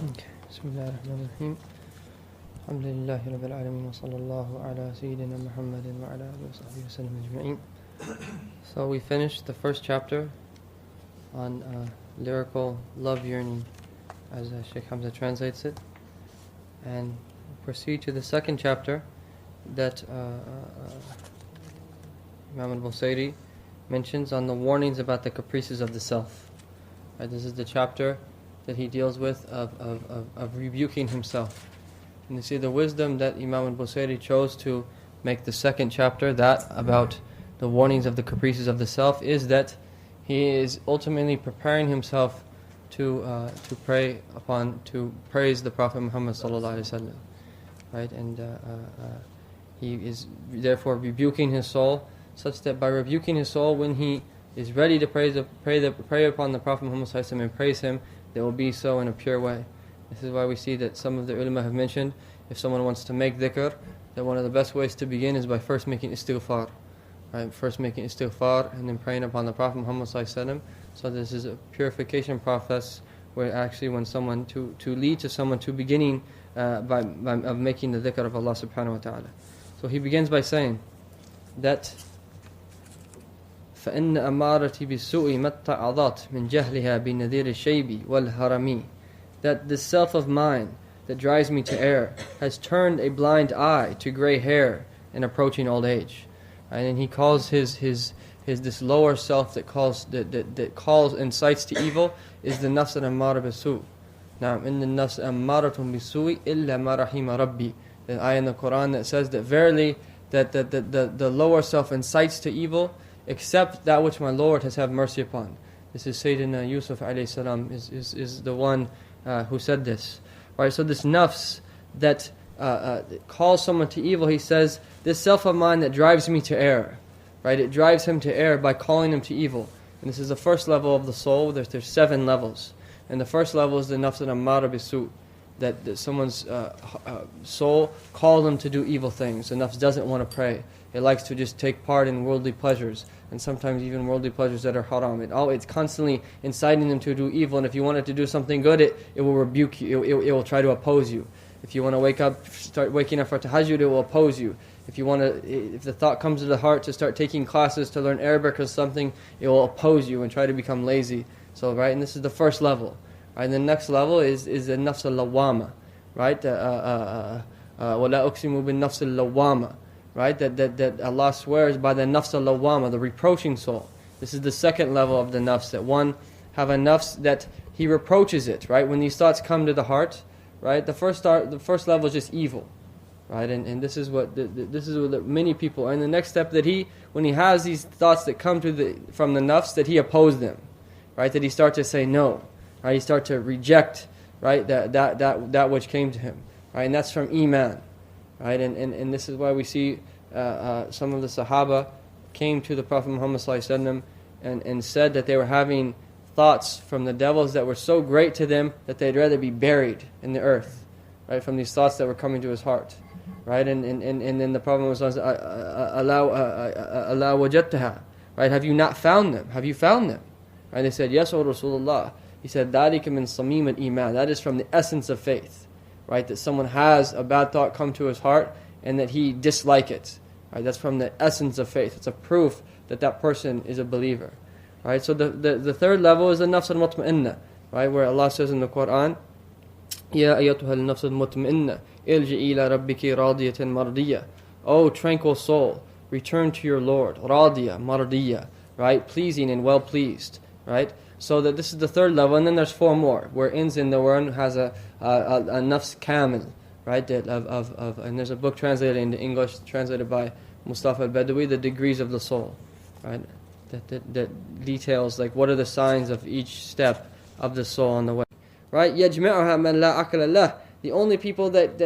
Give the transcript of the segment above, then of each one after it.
Bismillahirrahmanirrahim. Alhamdulillahi Rabbil Alameen wa sallallahu ala Sayyidina Muhammadin wa ala alihi wa sahbihi wa sallam ajma'in. So we finished the first chapter on lyrical love yearning, as Sheikh Hamza translates it, and proceed to the second chapter that Imam al-Busayri mentions on the warnings about the caprices of the self. Right, this is the chapter that he deals with of rebuking himself. And you see the wisdom that Imam al-Busayri chose to make the second chapter, that about the warnings of the caprices of the self, is that he is ultimately preparing himself to praise the Prophet Muhammad sallallahu alaihi wasallam, right? And he is therefore rebuking his soul, such that by rebuking his soul, when he is ready to pray upon the Prophet Muhammad sallallahu alaihi wasallam and praise him, they will be so in a pure way. This is why we see that some of the ulama have mentioned, if someone wants to make dhikr, that one of the best ways to begin is by first making istighfar. Right? First making istighfar and then praying upon the Prophet Muhammad sallallahu alaihi wasallam. So this is a purification process where actually when someone to lead to someone to beginning of making the dhikr of Allah subhanahu wa ta'ala. So he begins by saying that فَإِنَّ أَمَارَتِ بِالسُّوءِ مَتَّعَضَتْ مِنْ جَهْلِهَا بِنَذِيرِ الشَّيْبِ وَالْهَرَمِ. That the self of mine that drives me to err has turned a blind eye to gray hair and approaching old age. And then he calls his this lower self that calls incites to evil is the nafs al-ammara bis-su'. Now, in the nafs ammaratun bis-su'i illa ma rahima rabbi. The ayah in the Quran that says that verily that the lower self incites to evil, except that which my Lord has had mercy upon. This is Sayyidina Yusuf alayhi salam is the one who said this. Right, so this nafs that calls someone to evil, he says, this self of mine that drives me to err. Right, it drives him to err by calling him to evil. And this is the first level of the soul. There's 7 levels. And the first level is the nafs al-ammara bis-su'. That someone's soul calls them to do evil things. The nafs doesn't want to pray. It likes to just take part in worldly pleasures, and sometimes even worldly pleasures that are haram. It's constantly inciting them to do evil, and if you want it to do something good, it will rebuke you. It will try to oppose you. If you want to start waking up for tahajjud, it will oppose you. If the thought comes to the heart to start taking classes to learn Arabic or something, it will oppose you and try to become lazy. So, right, and this is the first level. Right, and the next level is the nafs al-lawwama, right? وَلَا أُقْسِمُ بِالنَّفْسِ اللَّوَّامَةِ. Right, that Allah swears by the nafs al-lawwama, the reproaching soul. This is the second level of the nafs, that one have a nafs that he reproaches it. Right, when these thoughts come to the heart, right, the first level is just evil, right, and this is what many people are. And the next step that when he has these thoughts that come from the nafs, that he opposes them, right, that he starts to say no, right, he starts to reject, right, that which came to him, right, and that's from iman. Right, and this is why we see some of the Sahaba came to the Prophet Muhammad ﷺ and said that they were having thoughts from the devils that were so great to them that they'd rather be buried in the earth, right, from these thoughts that were coming to his heart, right, and then the Prophet Muhammad ﷺ, Allah wajadtaha, right, have you not found them? Have you found them? Right, they said, yes, O Rasulullah. He said, ذَلِكَ مِنْ صَمِيمِ الْإِيمَانِ. That is from the essence of faith. Right, that someone has a bad thought come to his heart and that he dislike it. Right, that's from the essence of faith. It's a proof that person is a believer. Right, so the third level is the nafs al-mutma'inna, right, where Allah says in the Quran, Ya ayyatuha al-nafs al-mutma'inna, ilji ila rabbiki radiyatan mardiyya. O tranquil soul, return to your Lord, radiya, mardiyya, right, pleasing and well pleased, right. So that this is the third level, and then there's 4 more, where it ends in the one has a nafs kamil, right? And there's a book translated into English, translated by Mustafa al-Badawi, The Degrees of the Soul, right? That details like what are the signs of each step of the soul on the way, right? يَجْمَعُهَا مَنْ لَا عَقْلَ لَهُ. The only people that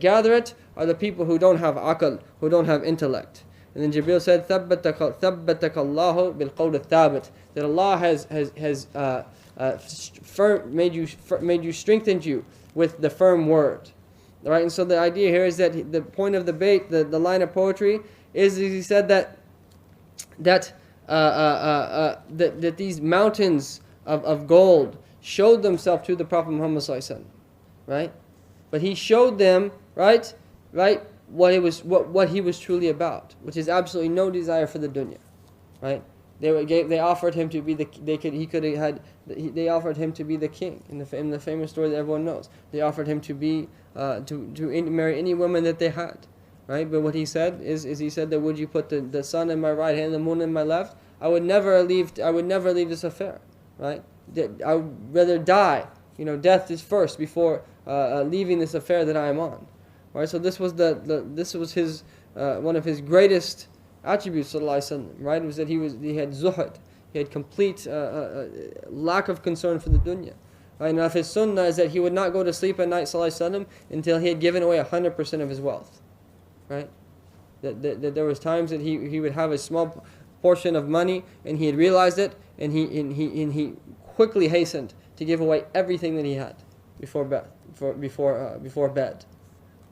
gather it are the people who don't have aql, who don't have intellect. And then Jibreel said, ثَبَّتَكَ اللَّهُ بِالْقَوْلِ الثَّابِتِ. That Allah has strengthened you with the firm word. All right, and so the idea here is that the point of the bait, the line of poetry, is he said that these mountains of gold showed themselves to the Prophet Muhammad sallallahu alaihi wasallam. right? But he showed them, right, what he was truly about, which is absolutely no desire for the dunya, right? They offered him to be they offered him to be the king in the famous story that everyone knows. They offered him to be marry any woman that they had, right? But what he said is he said that, would you put the sun in my right hand, the moon in my left? I would never leave this affair, right? I would rather die. Death is first before leaving this affair that I am on, right? So this was his one of his greatest attributes, sallallahu alaihi wasallam, right? Was that he had zuhud, he had complete lack of concern for the dunya. Right? And of his sunnah is that he would not go to sleep at night, sallallahu alaihi wasallam, until he had given away 100% of his wealth, right? That there was times that he would have a small portion of money and he had realized it, and he quickly hastened to give away everything that he had before bed,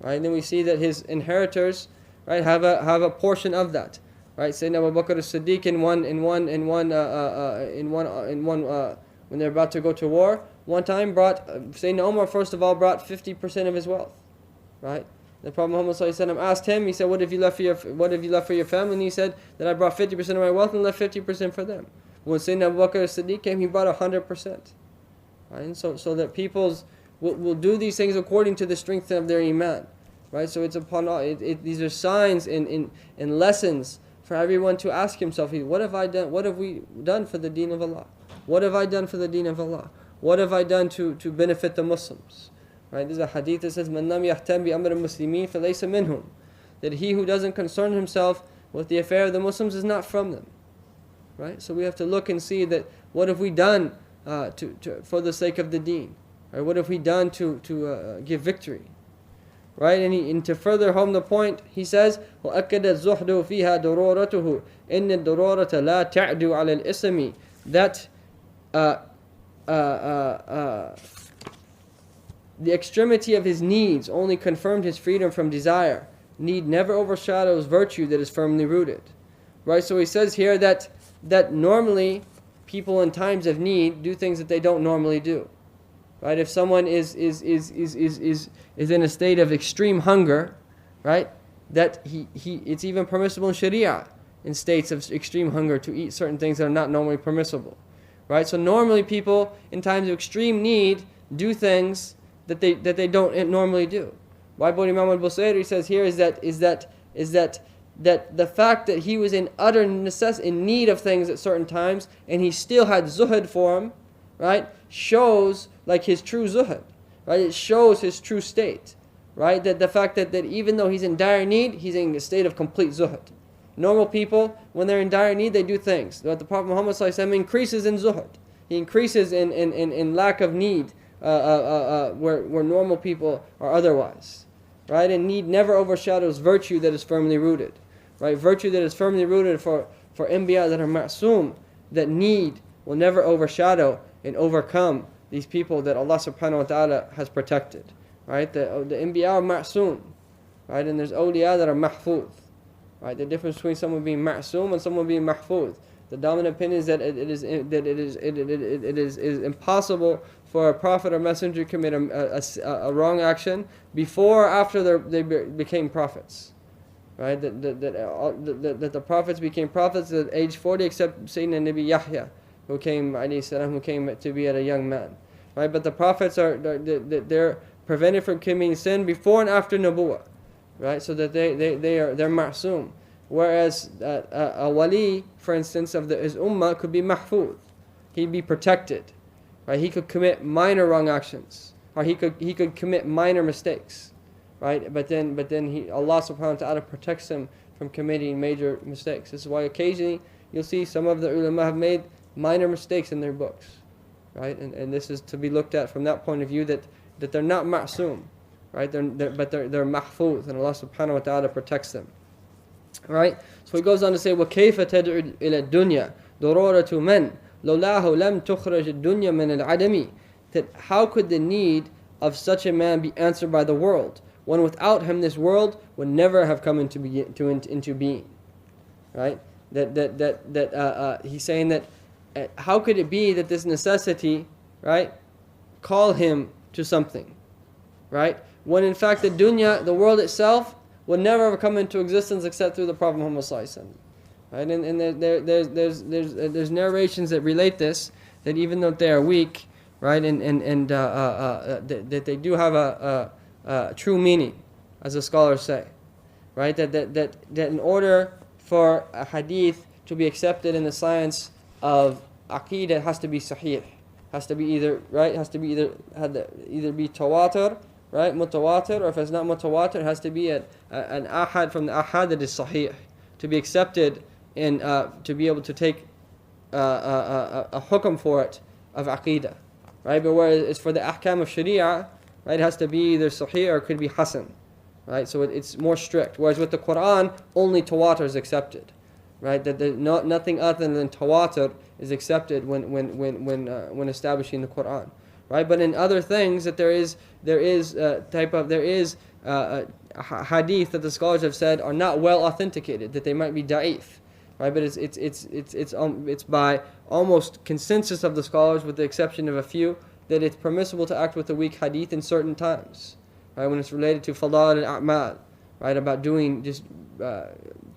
right? And then we see that his inheritors, right, have a portion of that, right? Sayyidina Abu Bakr as-Siddiq when they're about to go to war, one time Sayyidina Umar first of all brought 50% of his wealth, right? The Prophet Muhammad ﷺ asked him, he said, what have you left for your family? And he said that I brought 50% of my wealth and left 50% for them. When Sayyidina Abu Bakr as-Siddiq came, he brought 100%. Right? And so that peoples will do these things according to the strength of their iman. Right? So it's upon all, these are signs and lessons for everyone to ask himself, what have I done? What have we done for the deen of Allah? What have I done for the deen of Allah? What have I done to benefit the Muslims? Right? There's a hadith that says, "Man lam yahtam bi amr al-muslimin falaysa minhum." That he who doesn't concern himself with the affair of the Muslims is not from them. Right? So we have to look and see that what have we done for the sake of the deen? Right? What have we done to give victory? Right? And to further home the point, he says, وَأَكَّدَ الزُّحْدُ فِيهَا دُرُورَتُهُ إِنَّ الدُّرُورَةَ لَا تَعْدُ عَلَى الْإِسْمِ. That the extremity of his needs only confirmed his freedom from desire. Need never overshadows virtue that is firmly rooted. Right? So he says here that normally people in times of need do things that they don't normally do. Right? If someone is in a state of extreme hunger, right? That it's even permissible in Sharia in states of extreme hunger to eat certain things that are not normally permissible. Right? So normally people in times of extreme need do things that they don't normally do. Why Imam al-Busayri says here is that the fact that he was in utter in need of things at certain times and he still had zuhud for him, right, shows like his true zuhud, right? It shows his true state, right? That the fact that even though he's in dire need, he's in a state of complete zuhud. Normal people, when they're in dire need, they do things. But the Prophet Muhammad ﷺ increases in zuhud. He increases in lack of need where normal people are otherwise, right? And need never overshadows virtue that is firmly rooted, right? Virtue that is firmly rooted for anbiya that are ma'soom, that need will never overshadow and overcome these people that Allah subhanahu wa ta'ala has protected, right? The anbiya are ma'soom, right? And there's awliya that are mahfuz, right? The difference between someone being ma'soom and someone being mahfuz. The dominant opinion is that it is impossible for a prophet or messenger to commit a wrong action before or after they became prophets, right? That the prophets became prophets at age 40, except Sayyidina Nabi Yahya, who came to be at a young man, right? But the prophets they're prevented from committing sin before and after nubuwwah, right? So that they're ma'soom. Whereas a wali, for instance, of his ummah could be mahfuz. He'd be protected, right? He could commit minor wrong actions, or he could commit minor mistakes, right? But then Allah subhanahu wa ta'ala protects him from committing major mistakes. This is why occasionally you'll see some of the ulama have made minor mistakes in their books, right? And this is to be looked at from that point of view that they're not ma'soom, right? They're mahfuz, and Allah subhanahu wa ta'ala protects them. Right? So he goes on to say, وَكَيْفَ تَدْعُ إِلَى الدُّنْيَا دُرُورَةُ مَنْ لَوْلَاهُ لَمْ تُخْرَجِ الدُّنْيَا مِنَ الْعَدَمِ. That how could the need of such a man be answered by the world, when without him this world would never have come into being? Right? He's saying that how could it be that this necessity, right, call him to something, right? When in fact the dunya, the world itself, would never ever come into existence except through the Prophet Muhammad sallallahu alaihi wasallam. Right? And there's narrations that relate this, that even though they are weak, right, that they do have a true meaning, as the scholars say, right? That in order for a hadith to be accepted in the science of aqeedah, it has to be sahih, has to be either right, has to be either be tawatur, right, mutawatir, or if it's not mutawatir, it has to be an ahad from the ahad that is sahih, to be accepted and to be able to take a hukm for it of aqeedah, right? But whereas it's for the ahkam of sharia, right, it has to be either sahih or it could be hasan, right? So it's more strict. Whereas with the Quran, only tawatur is accepted, right? That nothing other than tawatur is accepted when establishing the Quran, right? But in other things, that there is hadith that the scholars have said are not well authenticated, that they might be da'if, right? But it's by almost consensus of the scholars, with the exception of a few, that it's permissible to act with a weak hadith in certain times, right? When it's related to fada'il al-a'mal, right? About doing just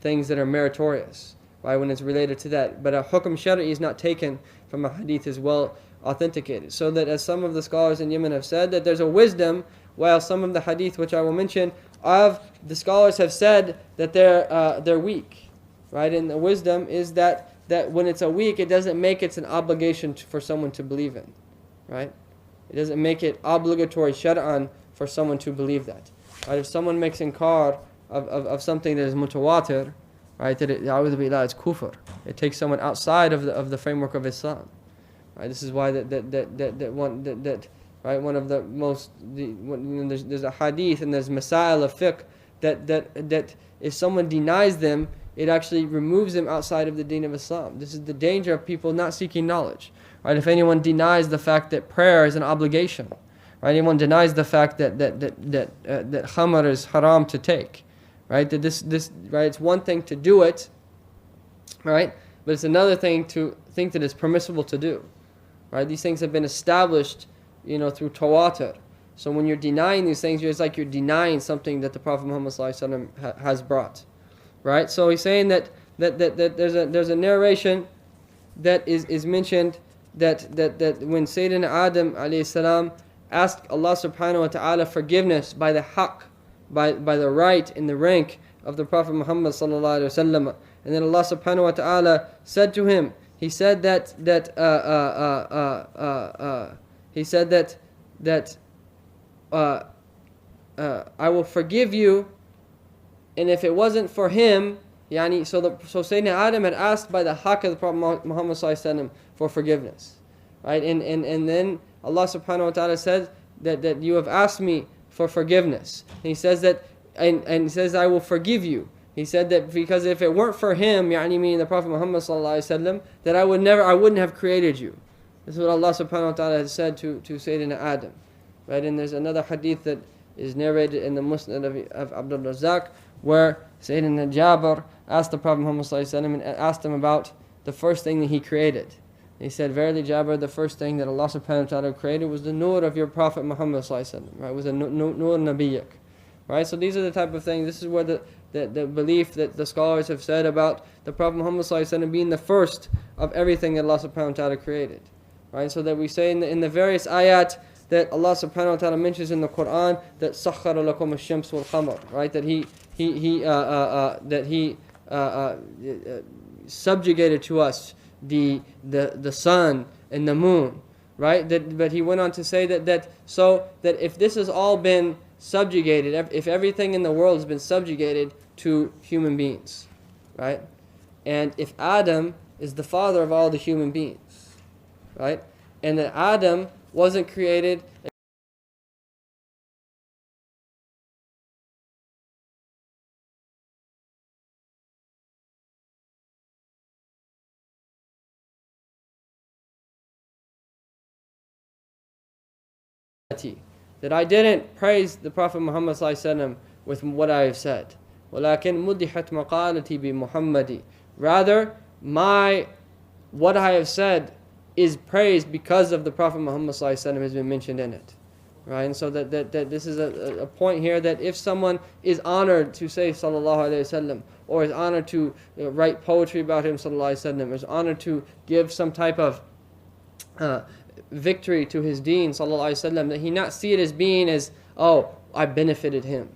things that are meritorious, right? When it's related to that. But a hukm shari'i is not taken from a hadith as well authenticated. So that, as some of the scholars in Yemen have said, that there's a wisdom, while some of the hadith, which I will mention, of the scholars have said that they're weak, right? And the wisdom is that when it's a weak, it doesn't make it an obligation for someone to believe in, right? It doesn't make it obligatory shar'an for someone to believe that. Right? If someone makes inkar of something that is mutawatir, right, that it's kufr. It takes someone outside of the framework of Islam. Right? This is why one of the most there's a hadith and there's masail of fiqh that if someone denies them, it actually removes them outside of the deen of Islam. This is the danger of people not seeking knowledge. Right? If anyone denies the fact that prayer is an obligation, right? Anyone denies the fact that khamr is haram to take, right? That this right? It's one thing to do it, right? But it's another thing to think that it's permissible to do, right? These things have been established, through tawatur. So when you're denying these things, it's like you're denying something that the Prophet Muhammad ﷺ has brought, right? So he's saying that there's a narration that is mentioned that when Sayyidina Adam alayhi salam asked Allah subhanahu wa ta'ala forgiveness by the haqq, by the right in the rank of the Prophet Muhammad sallallahu alaihi wasallam, and then Allah subhanahu wa ta'ala said to him, he said that I will forgive you, and if it wasn't for him, so Sayyidina Adam had asked by the haqq of the Prophet Muhammad sallallahu alaihi wasallam for forgiveness, right? And then Allah subhanahu wa ta'ala said that you have asked me for forgiveness. And he says that, and he says, I will forgive you. He said that because if it weren't for him, meaning the Prophet Muhammad sallallahu alaihi wasallam, that I wouldn't have created you. This is what Allah subhanahu wa ta'ala has said to Sayyidina Adam, right? And there's another hadith that is narrated in the Musnad of Abdul Razak, where Sayyidina Jabir asked the Prophet Muhammad sallallahu alaihi wasallam and asked him about the first thing that he created. He said, verily Jabir, the first thing that Allah subhanahu wa ta'ala created was the nur of your Prophet Muhammad sallallahu alaihi wasallam, right? It was a nur nabiyyak, right? So these are the type of things, this is where the belief that the scholars have said about the Prophet Muhammad sallallahu alaihi wasallam being the first of everything that Allah subhanahu wa ta'ala created, right? So that we say in the various ayat that Allah subhanahu wa ta'ala mentions in the Quran, that sakhara lakum ash-shams wal qamar, right? That he subjugated to us the sun and the moon, right? But he went on to say that if this has all been subjugated, if everything in the world has been subjugated to human beings, right? And if Adam is the father of all the human beings, right? And that Adam wasn't created that I didn't praise the Prophet Muhammad ﷺ with what I have said. وَلَكِنْ مُدِّحَتْ مَقَالَتِي بِمُحَمَّدِ. Rather, what I have said is praised because of the Prophet Muhammad ﷺ has been mentioned in it. right? And so that this is a point here, that if someone is honored to say sallallahu alaihi wasallam, or is honored to write poetry about him sallallahu alaihi wasallam, is honored to give some type of victory to his deen sallallahu alaihi wasallam, that he not see it as being as, oh, I benefited him,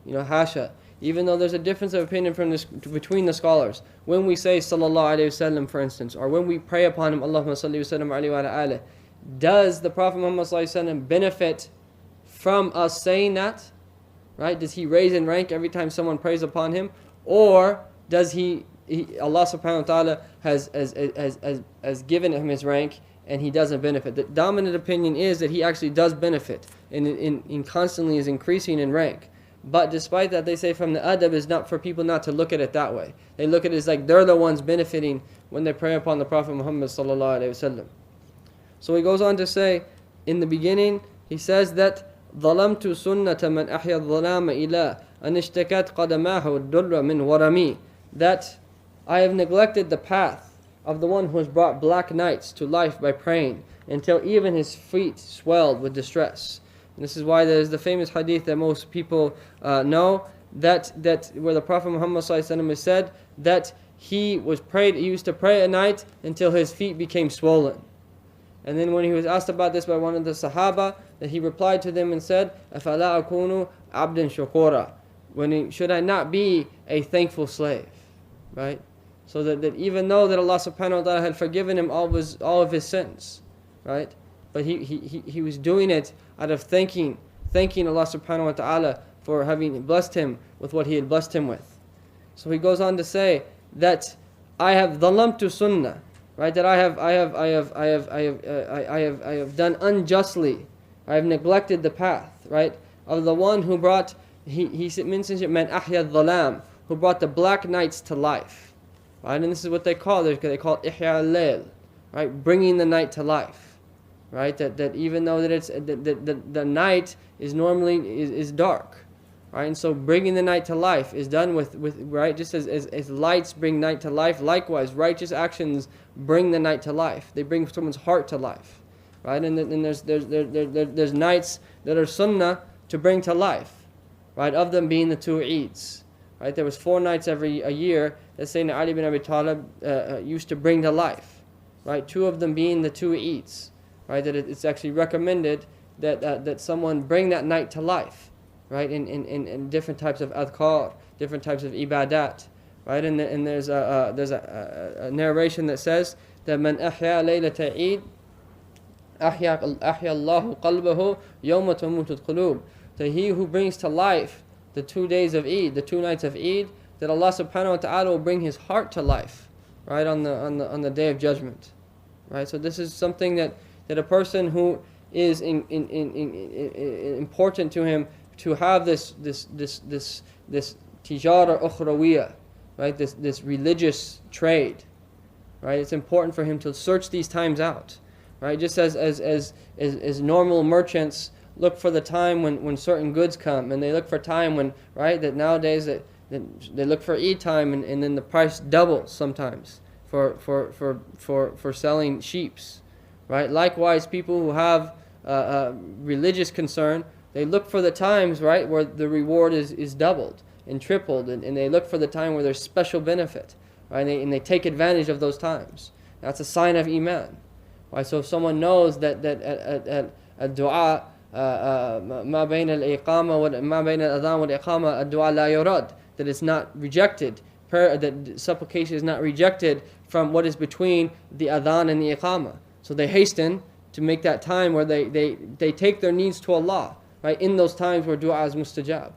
hasha. Even though there's a difference of opinion between the scholars, when we say sallallahu alaihi wasallam, for instance, or when we pray upon him, Allahumma salli wa sallam alayhi wa ala alihi, does the Prophet Muhammad sallallahu alaihi wasallam benefit from us saying that? Right? Does he raise in rank every time someone prays upon him, or does Allah subhanahu wa ta'ala has given him his rank and he doesn't benefit? The dominant opinion is that he actually does benefit, and constantly is increasing in rank. But despite that, they say from the adab is not for people not to look at it that way. They look at it as like they're the ones benefiting when they pray upon the Prophet Muhammad sallallahu alaihi wasallam. So he goes on to say, in the beginning, he says that ظلمت سنة من أحيا الظلام إلى أن اشتكت قدماه الدر من ورمي, that I have neglected the path of the one who has brought black nights to life by praying, until even his feet swelled with distress. And this is why there's the famous hadith that most people know, that where the Prophet Muhammad ﷺ has said that he used to pray at night until his feet became swollen. And then when he was asked about this by one of the Sahaba, that he replied to them and said, أَفَلَا أَكُونُ عَبْدًا شُكُورًا, should I not be a thankful slave? Right? So that even though that Allah subhanahu wa ta'ala had forgiven him all of his sins, right? But he was doing it out of thanking Allah subhanahu wa ta'ala for having blessed him with what he had blessed him with. So he goes on to say that I have dhalamtu sunnah, right? That I have done unjustly. I have neglected the path, right, of the one who brought, he mentions it, man ahya dhalam, who brought the black nights to life, right? And this is what they call it. They call it ihya al-layl, right? Bringing the night to life, right? That even though that it's the night is normally is dark, right? And so bringing the night to life is done with right, just as lights bring night to life. Likewise, righteous actions bring the night to life. They bring someone's heart to life, right? And there's nights that are sunnah to bring to life, right? Of them being the 2 Eids, right? There was 4 nights a year that Sayyidina Ali bin Abi Talib used to bring to life, right? 2 of them being the 2 Eids, right? That it's actually recommended that someone bring that night to life, right? In different types of adhkar, different types of ibadat, right? And there's a narration that says that man ahya laylata Eid ahya Allahu qalbahu yawma tamutul qulub, that he who brings to life the 2 days of Eid, the 2 nights of Eid, that Allah subhanahu wa ta'ala will bring his heart to life, right, on the day of judgment, right? So this is something that a person who is important to him to have this tijara ukhrawiyah, right? This religious trade, right? It's important for him to search these times out, right? Just as normal merchants look for the time when certain goods come, and they look for time when, right, that nowadays that they look for Eid time, and then the price doubles sometimes for selling sheeps, right? Likewise, people who have religious concern, they look for the times, right, where the reward is doubled and tripled, and they look for the time where there's special benefit, right? And they take advantage of those times. That's a sign of iman, right? So if someone knows that a dua ما بين الإقامة وما بين الأذان والإقامة الدعاء لا يرد, that it's not rejected, that supplication is not rejected from what is between the adhan and the iqamah. So they hasten to make that time where they take their needs to Allah, right, in those times where dua is mustajab,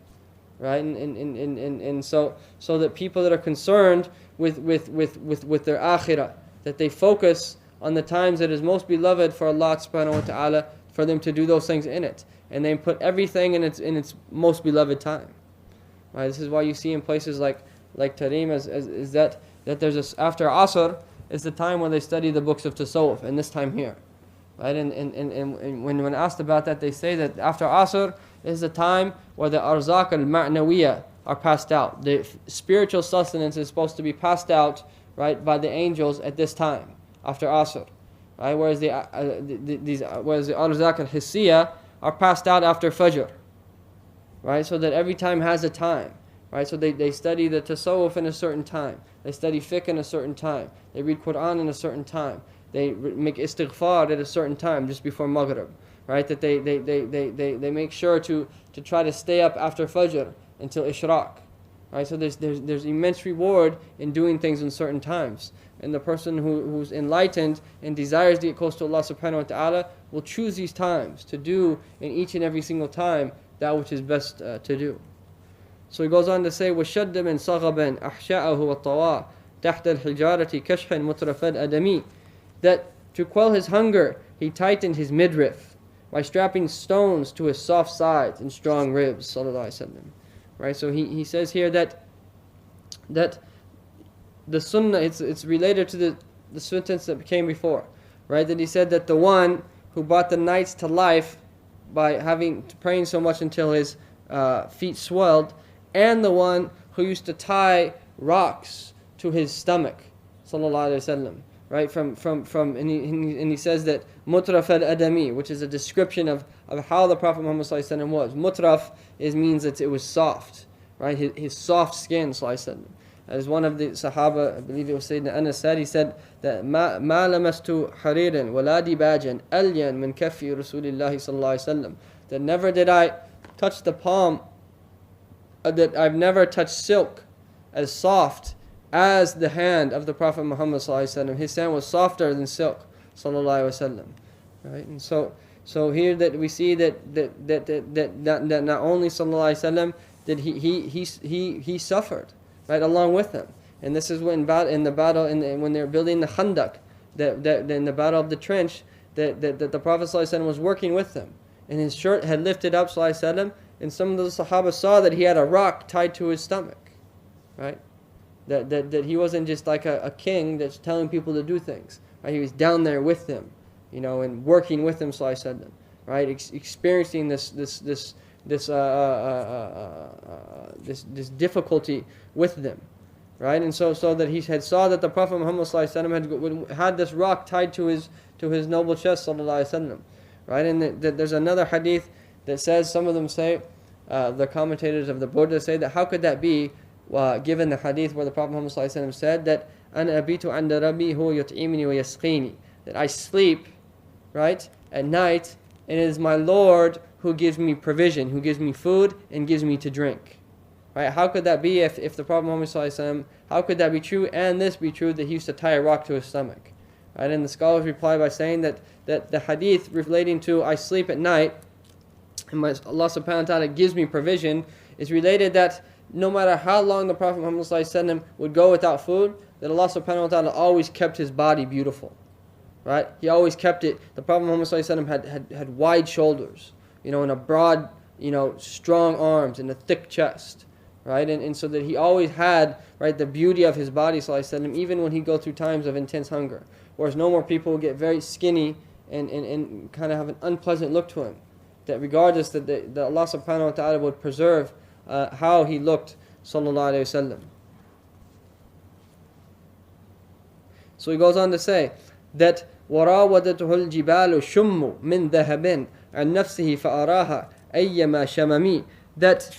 right? And so that people that are concerned with their akhirah, that they focus on the times that is most beloved for Allah subhanahu wa ta'ala, for them to do those things in it, and they put everything in its most beloved time, right? This is why you see in places like Tarim is that there's after Asr is the time when they study the books of Tasawwuf, and this time here, right? And when asked about that, they say that after Asr is the time where the arzaq al-ma'nawiyah are passed out. The spiritual sustenance is supposed to be passed out, right, by the angels at this time after Asr. Right? Whereas the arzaq al-hissiyah are passed out after Fajr, right? So that every time has a time, right? So they study the tasawwuf in a certain time. They study fiqh in a certain time. They read Quran in a certain time. They make istighfar at a certain time, just before Maghrib, right? That they make sure to try to stay up after Fajr until Ishraq, right? So there's immense reward in doing things in certain times. And the person who's enlightened and desires to get close to Allah subhanahu wa ta'ala will choose these times to do in each and every single time that which is best to do. So he goes on to say, وَشَدَّ مِنْ صَغَبًا أَحْشَاءَهُ وَالطَّوَاء تَحْتَ الْحِجَارَةِ كَشْحًا مُتْرَفَ الْأَدَمِي. That to quell his hunger, he tightened his midriff by strapping stones to his soft sides and strong ribs, sallallahu alaihi wasallam. Right, so he says here that the sunnah, it's related to the sentence that came before, right? That he said that the one who brought the nights to life by praying so much until his feet swelled, and the one who used to tie rocks to his stomach, sallallahu alaihi wasallam. Right, and he says that mutraf al-adami, which is a description of how the Prophet Muhammad sallallahu alaihi wasallam was. Mutraf means that it was soft, right? His soft skin, sallallahu alaihi wasallam. As one of the Sahaba, I believe it was Sayyidina Anas said, he said that ma lamastu hariran wala dibajan alyan min kaffi Rasulillahi sallallahu alaihi wasallam. That never did I touch the palm, that I've never touched silk as soft as the hand of the Prophet Muhammad sallallahu alaihi wasallam. His hand was softer than silk, sallallahu alaihi wasallam. Right, and so here that we see that not only sallallahu alaihi wasallam did he suffered, right, along with them. And this is when in the battle when they're building the Khandaq, that in the battle of the trench, that the Prophet sallallahu alaihi wasallam was working with them, and his shirt had lifted up, sallallahu alaihi wasallam, and some of the Sahaba saw that he had a rock tied to his stomach, right? That he wasn't just like a king that's telling people to do things, right? He was down there with them, and working with them, sallallahu alaihi wasallam, right? Experiencing this difficulty with them, right? And so that he had saw that the Prophet Muhammad sallallahu alaihi wasallam had this rock tied to his noble chest, sallallahu alaihi wasallam, right? And there's another hadith that says, some of them say, the commentators of the Burdah say that how could that be? Given the hadith where the Prophet Muhammad ﷺ said that أَنَا أَبِيتُ عَنْدَ رَبِّي هُوَ يُطْعِمُنِي وَيَسْقِينِي, that I sleep, right, at night, and it is my Lord who gives me provision, who gives me food and gives me to drink. Right? How could that be if the Prophet Muhammad ﷺ, how could that be true and this be true that he used to tie a rock to his stomach? Right? And the scholars reply by saying that the hadith relating to I sleep at night and Allah subhanahu wa ta'ala gives me provision is related that no matter how long the Prophet Muhammad ﷺ would go without food, that Allah subhanahu wa ta'ala always kept his body beautiful. Right? He always kept it. The Prophet Muhammad ﷺ had wide shoulders, and a broad, strong arms and a thick chest. Right? And so that he always had, right, the beauty of his body, ﷺ, even when he'd go through times of intense hunger. Whereas no more people would get very skinny and kind of have an unpleasant look to him. That regardless that Allah subhanahu wa ta'ala would preserve how he looked, sallallahu alayhi wasallam. So he goes on to say that وَرَاوَدَتْهُ الْجِبَالُ شُمُّ مِنْ ذَهَبٍ عَنْ نَفْسِهِ فَأَرَاهَا أَيَّمَا شَمَمِي. That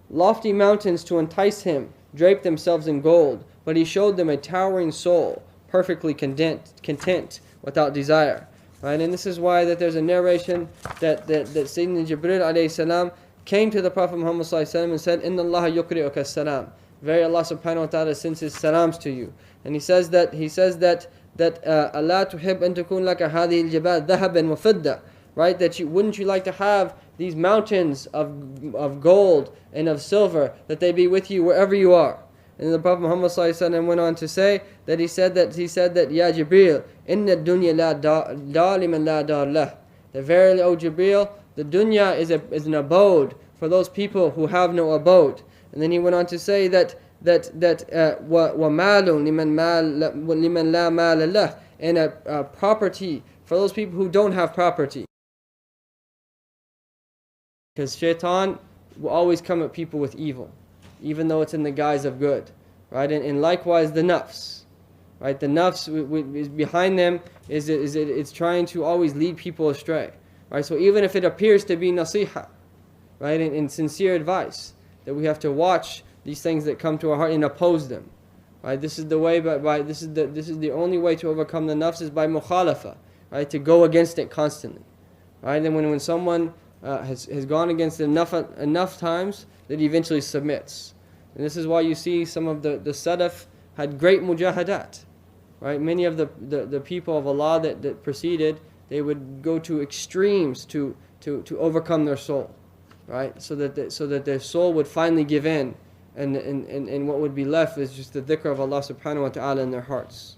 lofty mountains to entice him draped themselves in gold, but he showed them a towering soul, perfectly content without desire. Right? And this is why that there's a narration that Sayyidina Jibril alayhi salam came to the Prophet Muhammad sallallahu alaihi wasallam and said, "Inna Allah yukri'uka salam." Very Allah subhanahu wa ta'ala sends his salams to you. And he says that Allah tuhib an takun laka hadhihi al-jibal dhahaban wa fidda. Right? That wouldn't you like to have these mountains of gold and of silver, that they be with you wherever you are? And the Prophet Muhammad ﷺ went on to say that he said that Ya Jibreel, inna dunya la liman la dar lah. That verily, O Jibreel, the dunya is an abode for those people who have no abode. And then he went on to say that wa malun liman la mal lah, and a property for those people who don't have property. Because shaitan will always come at people with evil, even though it's in the guise of good, right? And likewise the nafs, right? The nafs is behind them, it's trying to always lead people astray, right? So even if it appears to be nasiha, right, and sincere advice, that we have to watch these things that come to our heart and oppose them, right? This is the way, this is the only way to overcome the nafs, is by mukhalafa, right? To go against it constantly, right? And when someone has gone against it enough times, that he eventually submits. And this is why you see some of the Salaf had great mujahadat, right? Many of the people of Allah that preceded, they would go to extremes to overcome their soul, right? So that their soul would finally give in, and what would be left is just the dhikr of Allah subhanahu wa ta'ala in their hearts,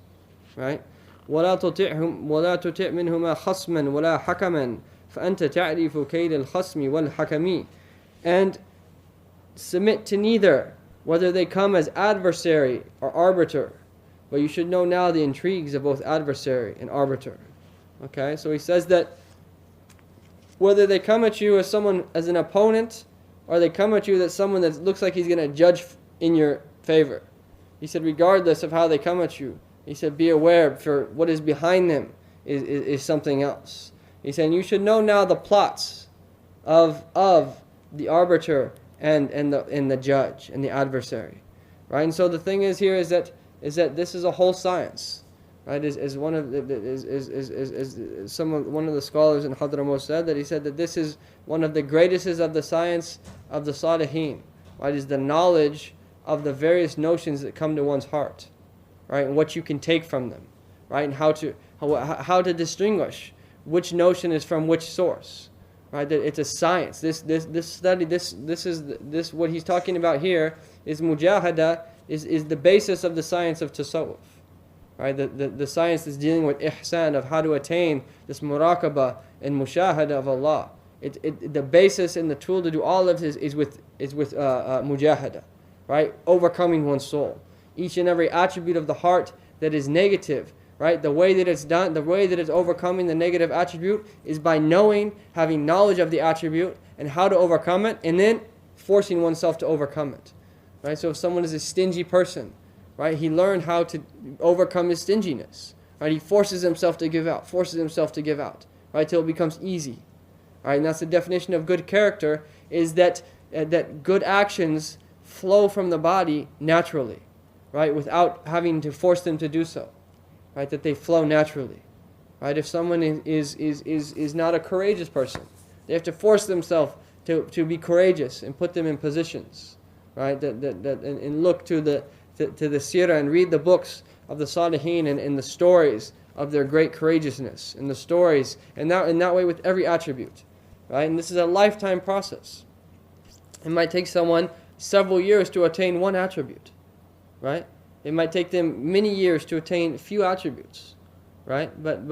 right? وَلَا تُطِعْ مِنْهُمَا خَصْمًا وَلَا حَكَمًا فَأَنْتَ تَعْرِفُ كَيْدَ الْخَصْمِ وَالْحَكَمِ. And submit to neither, whether they come as adversary or arbiter, but you should know now the intrigues of both adversary and arbiter. Okay, so he says that whether they come at you as an opponent, or they come at you as someone that looks like he's going to judge in your favor, he said, regardless of how they come at you, he said, be aware, for what is behind them is something else. He said, you should know now the plots of the arbiter and the judge and the adversary, right? And so the thing is here is that this is a whole science, right? As one of the scholars in Hadramaut said, that he said that this is one of the greatest of the science of the Salihin, right? Is the knowledge of the various notions that come to one's heart, right? And what you can take from them, right? And how to distinguish which notion is from which source. Right, that it's a science. This study, this is what he's talking about here, is mujahada, is the basis of the science of tasawwuf. Right, the science is dealing with ihsan, of how to attain this muraqabah and mushahada of Allah. The basis and the tool to do all of this is with mujahada, right, overcoming one's soul. Each and every attribute of the heart that is negative, right? The way that it's done, the way that it's overcoming the negative attribute, is by having knowledge of the attribute and how to overcome it, and then forcing oneself to overcome it, right? So if someone is a stingy person, right, he learned how to overcome his stinginess, right? He forces himself to give out, right, till it becomes easy, right? And that's the definition of good character, is that good actions flow from the body naturally, right, without having to force them to do so. Right, that they flow naturally, right? If someone is not a courageous person, they have to force themselves to be courageous and put them in positions, right? And look to the seerah and read the books of the Salihin and the stories of their great courageousness, and the stories, and that way with every attribute, right? And this is a lifetime process. It might take someone several years to attain one attribute, right? It might take them many years to attain few attributes, right? But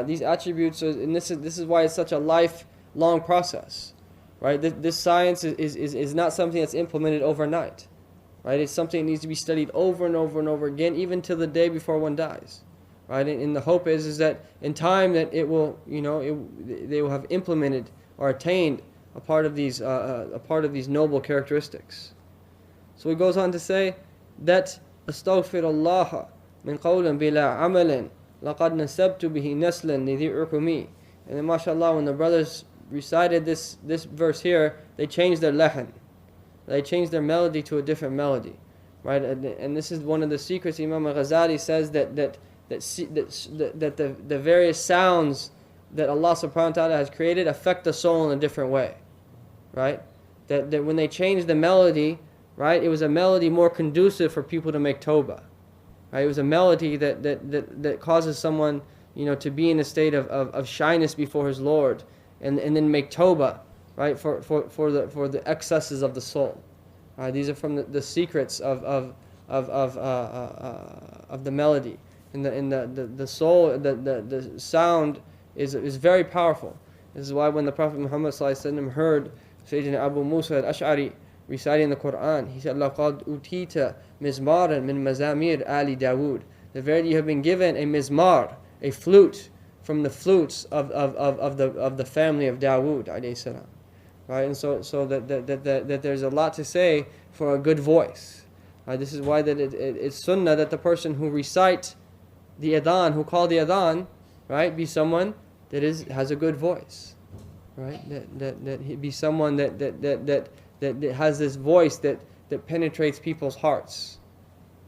these attributes, and this is why it's such a lifelong process, right? This science is not something that's implemented overnight, right? It's something that needs to be studied over and over and over again, even till the day before one dies, right? And the hope is that in time that it will, they will have implemented or attained a part of these noble characteristics. So he goes on to say that astaghfirullah min qawlan bila amalin laqad nasabtu bihi naslan lidhi urkumi. And then mashallah, when the brothers recited this verse here, they changed their lahan. They changed their melody to a different melody, right? And this is one of the secrets. Imam al-Ghazali says that the various sounds that Allah subhanahu wa ta'ala has created affect the soul in a different way, right? That when they changed the melody, right, it was a melody more conducive for people to make tawbah. Right? It was a melody that causes someone, to be in a state of shyness before his Lord, and then make tawbah, right, for the excesses of the soul. Right? These are from the secrets of the melody, and the soul, the sound is very powerful. This is why when the Prophet Muhammad ﷺ heard Sayyidina Abu Musa al-Ash'ari reciting the Quran, he said, لَقَدْ أُوتِيتَ مِزْمَارًا مِنْ مَزَامِيرِ آلِ دَاوُود. The verily you have been given a mizmar, a flute, from the flutes of the family of Dawood alayhi salam. Right? And so that there's a lot to say for a good voice. Right? This is why that it's sunnah that the person who recite the adhan, who call the adhan, right, be someone that has a good voice, right? That he be someone that has this voice that penetrates people's hearts.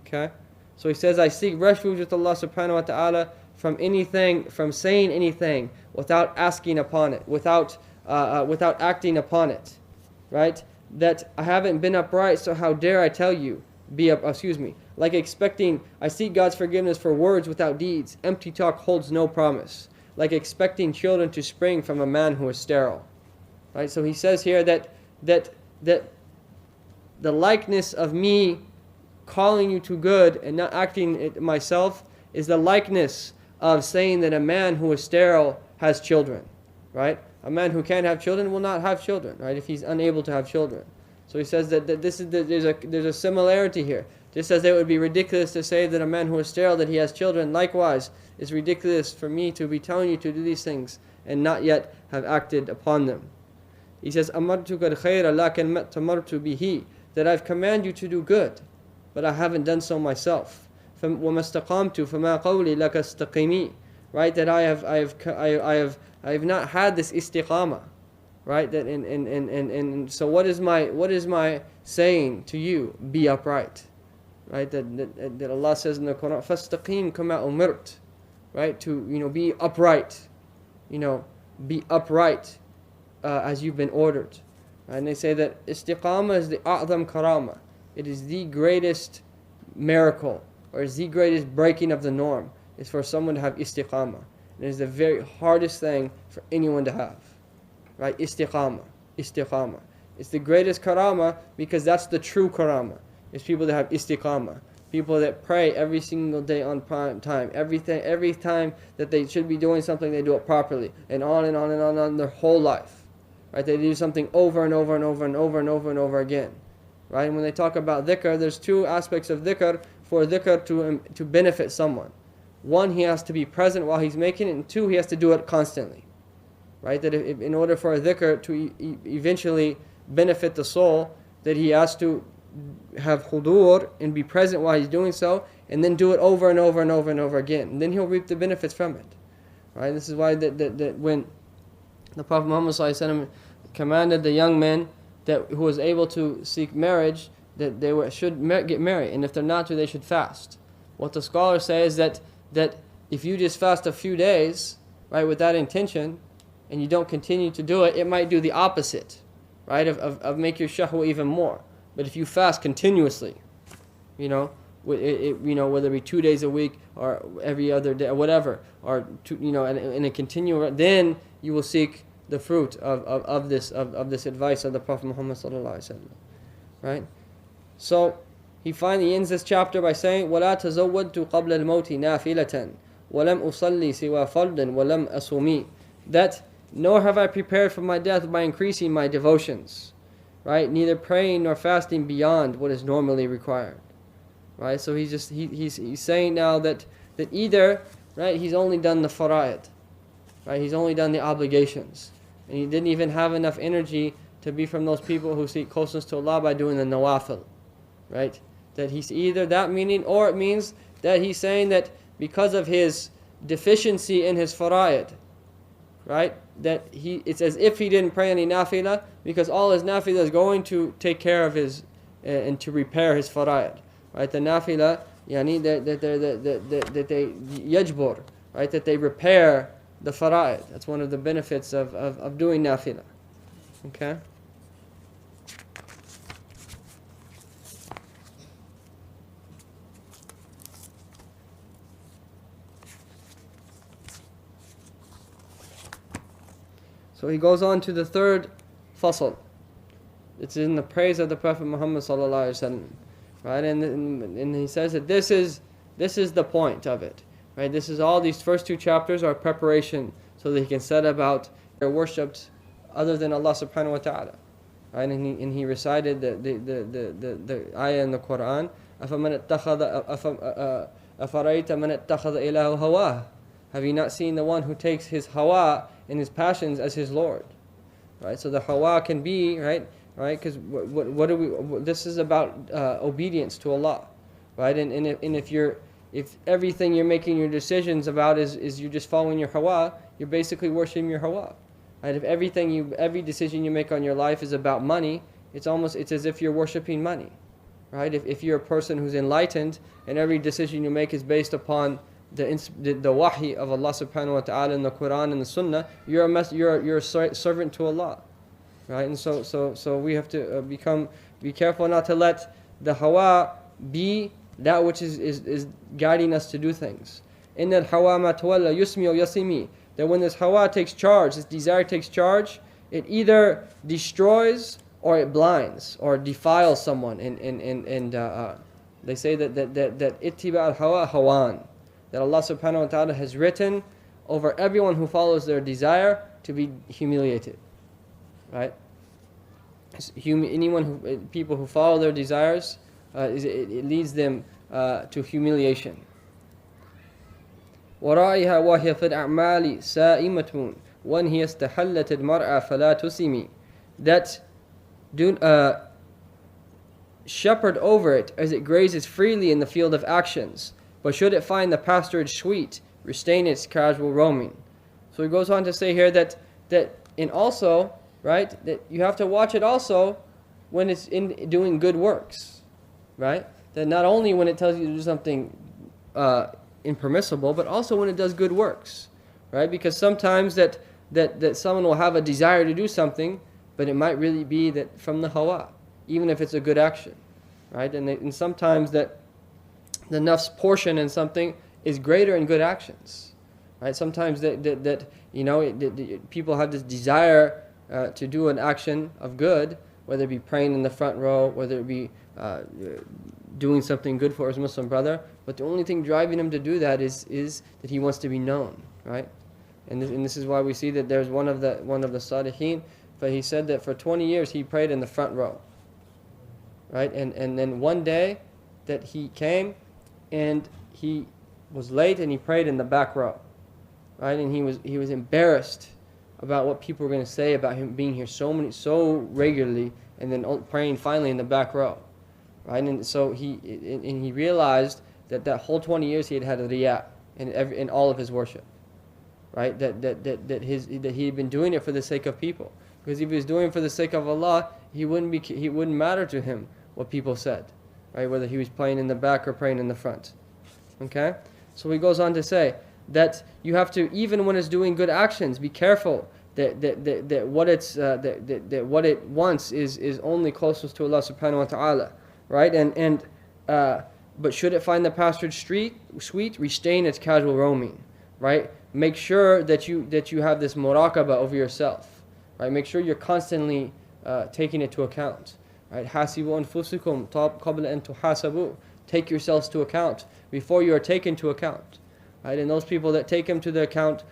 Okay, so he says, I seek refuge with Allah subhanahu wa taala from saying anything without asking upon it, without acting upon it, right? That I haven't been upright, so how dare I tell you? Like expecting, I seek God's forgiveness for words without deeds. Empty talk holds no promise. Like expecting children to spring from a man who is sterile. Right? So he says here that the likeness of me calling you to good and not acting it myself is the likeness of saying that a man who is sterile has children. Right? A man who can't have children will not have children, right? If he's unable to have children. So he says that there's a similarity here. Just as it would be ridiculous to say that a man who is sterile that he has children, likewise, it's ridiculous for me to be telling you to do these things and not yet have acted upon them. He says, أَمَرْتُكَ الْخَيْرَ لَكَنْ مَا أَتَمَرْتُ بِهِ, that I've commanded you to do good, but I haven't done so myself. وَمَا اسْتَقَامْتُ فَمَا قَوْلِي لَكَ اسْتَقِيمِي, right? That I have not had this istiqamah, right? That and so what is my saying to you? Be upright, right? That Allah says in the Quran, فَاسْتَقِيمْ كَمَا أُمِرْتَ, right? To be upright, be upright as you've been ordered. Right? And they say that istiqamah is the a'zam karama. It is the greatest miracle, or is the greatest breaking of the norm, is for someone to have istiqamah. It is the very hardest thing for anyone to have, right? Istiqamah. It's the greatest karama because that's the true karama. It's people that have istiqamah, people that pray every single day on time. Every time that they should be doing something, they do it properly, and on and on and on their whole life, right? They do something over and over and over and over and over and over again, right? And when they talk about dhikr, there's two aspects of dhikr for dhikr to benefit someone. One, he has to be present while he's making it, and two, he has to do it constantly, right? That if in order for a dhikr to eventually benefit the soul, that he has to have hudur and be present while he's doing so, and then do it over and over and over and over again, and then he'll reap the benefits from it, right? This is why that when the Prophet Muhammad ﷺ commanded the young men who was able to seek marriage, that they should get married, and if they're not to, they should fast. What the scholars say is that if you just fast a few days, right, with that intention, and you don't continue to do it, it might do the opposite, right, of make your shahwa even more. But if you fast continuously, whether it be 2 days a week or every other day or whatever, or in a continual, then you will seek the fruit of this advice of the Prophet Muhammad sallallahu alaihi wasallam, right? So he finally ends this chapter by saying, وَلَا تَزَوَّدْتُ قَبْلَ الْمَوْتِ نَافِلَةً وَلَمْ أُصَلِّي سِوَى فَرْضٍ وَلَمْ أَصُومِي, that nor have I prepared for my death by increasing my devotions, right? Neither praying nor fasting beyond what is normally required, right? So he's saying now that either, right, he's only done the fara'id, right? He's only done the obligations, and he didn't even have enough energy to be from those people who seek closeness to Allah by doing the nawafil, right? That he's either that meaning, or it means that he's saying that because of his deficiency in his fara'id, right, that it's as if he didn't pray any nafilah, because all his nafilah is going to take care of his and to repair his fara'id, right? The nafilah, that they yajbur, right, that they repair the fara'id. That's one of the benefits of doing nafilah. Okay. So he goes on to the third fasl. It's in the praise of the Prophet Muhammad sallallahu alaihi wasallam, right? And he says that this is the point of it, right? This is all these first two chapters are preparation so that he can set about their worshipped other than Allah subhanahu wa ta'ala, right? And he recited the ayah in the Quran, أَفَرَيْتَ مَنِ اتَّخَذَ إِلَهُ هَوَاهُ, have you not seen the one who takes his hawa and his passions as his Lord, right? So the hawa can be, right, right? Because what do we? This is about obedience to Allah, right? And if everything you're making your decisions about is you're just following your hawa, you're basically worshiping your hawa, right? If every decision you make on your life is about money, it's as if you're worshiping money, right? If you're a person who's enlightened and every decision you make is based upon the wahi of Allah subhanahu wa ta'ala in the Quran and the Sunnah, you're a servant to Allah, right? And so we have to be careful not to let the hawa be that which is guiding us to do things. In that hawa ma tawalla yusmi or yasimi, that when this hawa takes charge, this desire takes charge, it either destroys or it blinds or defiles someone. And they say that ittiba al-hawa hawan, that Allah subhanahu wa ta'ala has written over everyone who follows their desire to be humiliated, right? People who follow their desires, it leads them to humiliation. وَرَائِهَا وَهِيَ فِي الْأَعْمَالِ سَائِمَةٌ وَإِنْ هِيَ اسْتَحَلَّتِ الْمَرْأَ فَلَا تُسِمِ, that shepherd over it as it grazes freely in the field of actions, but should it find the pasturage sweet, restrain its casual roaming. So he goes on to say here that and also, right, that you have to watch it also when it's in doing good works, right? That not only when it tells you to do something impermissible, but also when it does good works, right? Because sometimes that someone will have a desire to do something, but it might really be that from the hawa, even if it's a good action, right? And sometimes that the nafs portion in something is greater in good actions, right? Sometimes that people have this desire to do an action of good, whether it be praying in the front row, whether it be doing something good for his Muslim brother, but the only thing driving him to do that is that he wants to be known, right? And this is why we see that there's one of the Salihin, but he said that for 20 years he prayed in the front row, right? And then one day that he came and he was late and he prayed in the back row, right? And he was embarrassed about what people were going to say about him being here so regularly, and then praying finally in the back row, right? And so he realized that whole 20 years he had riya in all of his worship, right? That he had been doing it for the sake of people, because if he was doing it for the sake of Allah, he wouldn't matter to him what people said, right? Whether he was praying in the back or praying in the front. Okay, so he goes on to say that you have to, even when it's doing good actions, be careful that what it wants is only closest to Allah subhanahu wa ta'ala, right? But should it find the pasturage sweet, restrain its casual roaming, right? Make sure that you have this muraqabah over yourself, right? Make sure you're constantly taking it to account, right? Hasibu anfusikum qabla an tuhasabu. Take yourselves to account before you are taken to account, right? And those people that take themselves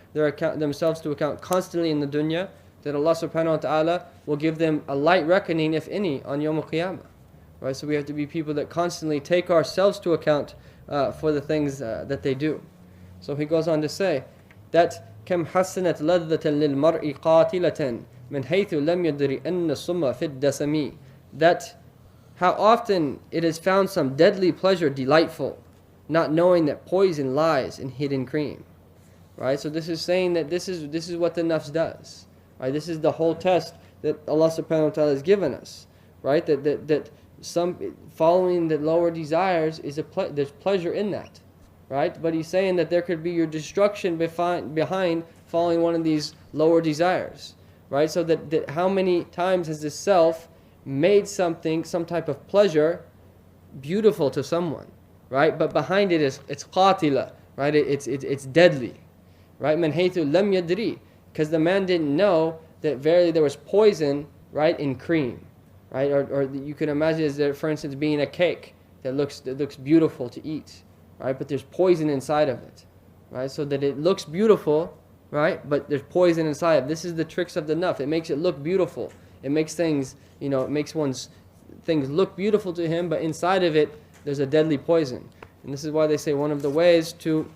to account constantly in the dunya, that Allah subhanahu wa ta'ala will give them a light reckoning, if any, on Yawm al-Qiyamah, right? So we have to be people that constantly take ourselves to account for the things that they do. So he goes on to say that كم حسنت لذة للمرء قاتلة من حيث لم يدري أن الصم في الدسم, that how often it has found some deadly pleasure delightful, not knowing that poison lies in hidden cream, right? So this is saying that this is what the nafs does, right? This is the whole test that Allah subhanahu wa ta'ala has given us, right? That some following the lower desires there's pleasure in that, right? But he's saying that there could be your destruction behind following one of these lower desires, right? So that how many times has this self made some type of pleasure beautiful to someone, right? But behind it it's qatila, right? It's deadly, right? Man haythu lam yadri, because the man didn't know that verily there was poison, right, in cream, right? Or you can imagine as there, for instance, being a cake that looks beautiful to eat, right? But there's poison inside of it, right? So that it looks beautiful, right? But there's poison inside of it. This is the tricks of the nafs. It makes it look beautiful. It makes things, it makes one's things look beautiful to him, but inside of it, there's a deadly poison. And this is why they say one of the ways to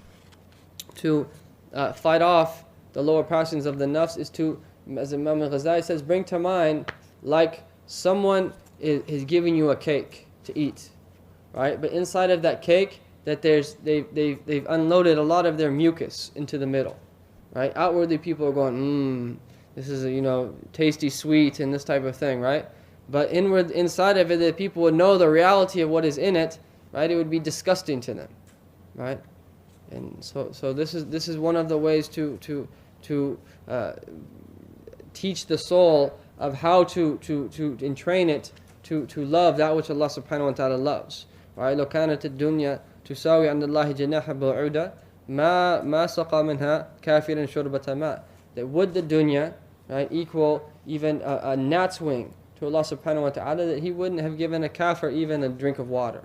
fight off the lower passions of the nafs is to, as Imam al-Ghazali says, bring to mind like someone is giving you a cake to eat, right? But inside of that cake, that they've unloaded a lot of their mucus into the middle, right? Outwardly, people are going, this is tasty, sweet, and this type of thing, right? But inside of it, that people would know the reality of what is in it, right? It would be disgusting to them, right? And so this is one of the ways to teach the soul of how to entrain it to love that which Allah subhanahu wa ta'ala loves. Right? لو كانت الدنيا تساوي عند الله جناح بعوضة ما سقى منها كافر شربة ماء. That would the dunya, right, equal even a gnat's wing to Allah subhanahu wa ta'ala, that He wouldn't have given a kafir even a drink of water.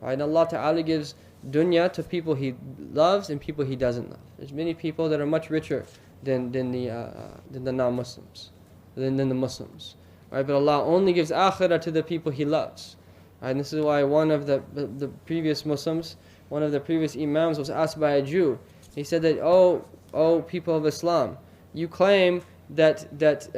Right? And Allah ta'ala gives dunya to people He loves and people He doesn't love. There's many people that are much richer than the non-Muslims, than the Muslims. Right? But Allah only gives akhirah to the people He loves. Right? And this is why one of the previous Muslims, one of the previous Imams was asked by a Jew. He said that, oh people of Islam, you claim that this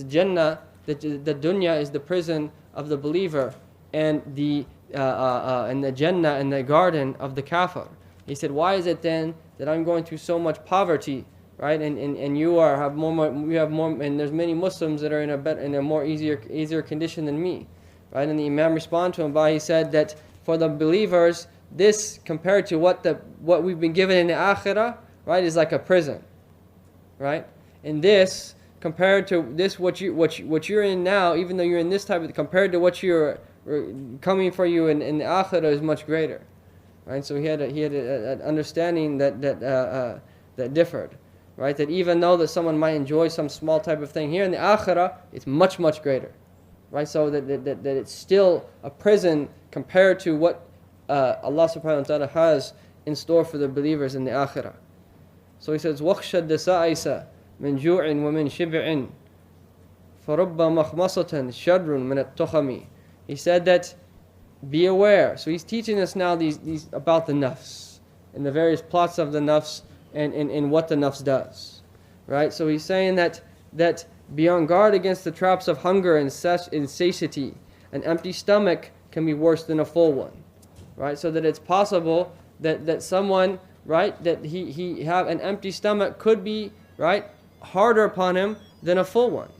Jannah, that the dunya is the prison of the believer, and the Jannah and the garden of the kafir. He said, why is it then that I'm going through so much poverty, right? And you have more, and there's many Muslims that are in a more easier condition than me, right? And the Imam responded to him by, he said that for the believers, this compared to what we've been given in the akhirah, right, is like a prison, right? And this compared to this what you're in now, even though you're in this type of, compared to what you're coming for you in the akhirah, is much greater, right? So he had an understanding that differed, right? That even though that someone might enjoy some small type of thing here, in the akhirah, it's much greater, right? So that it's still a prison compared to what Allah subhanahu wa ta'ala has in store for the believers in the akhirah. So he says, وَخْشَ الدَّسَائِسَ مِنْ جُوعٍ وَمِنْ شِبْعٍ فَرُبَّ مَخْمَصَةً شَرٌّ مِنَ التُّخَمِ. He said that, be aware. So he's teaching us now these about the nafs, and the various plots of the nafs, and what the nafs does. Right? So he's saying that be on guard against the traps of hunger and satiety. An empty stomach can be worse than a full one. Right? So that it's possible that someone, right, that he have an empty stomach could be, right, harder upon him than a full one.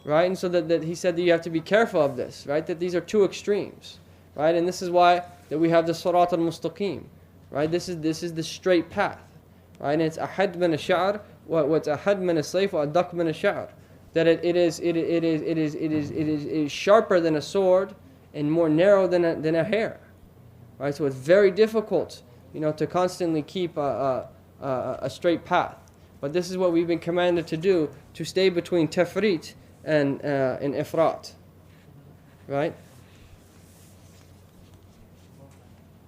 Right? And so that he said that you have to be careful of this, right? That these are two extremes. Right? And this is why that we have the Sirat al-Mustaqim. Right? This is the straight path. Right? And it's ahad min ash-sha'r, what's ahad min as-sayf wa adaq min ash-sha'r. That it is sharper than a sword and more narrow than a hair. Right? So it's very difficult, to constantly keep a straight path. But this is what we've been commanded to do, to stay between tafrit and ifrat. Right?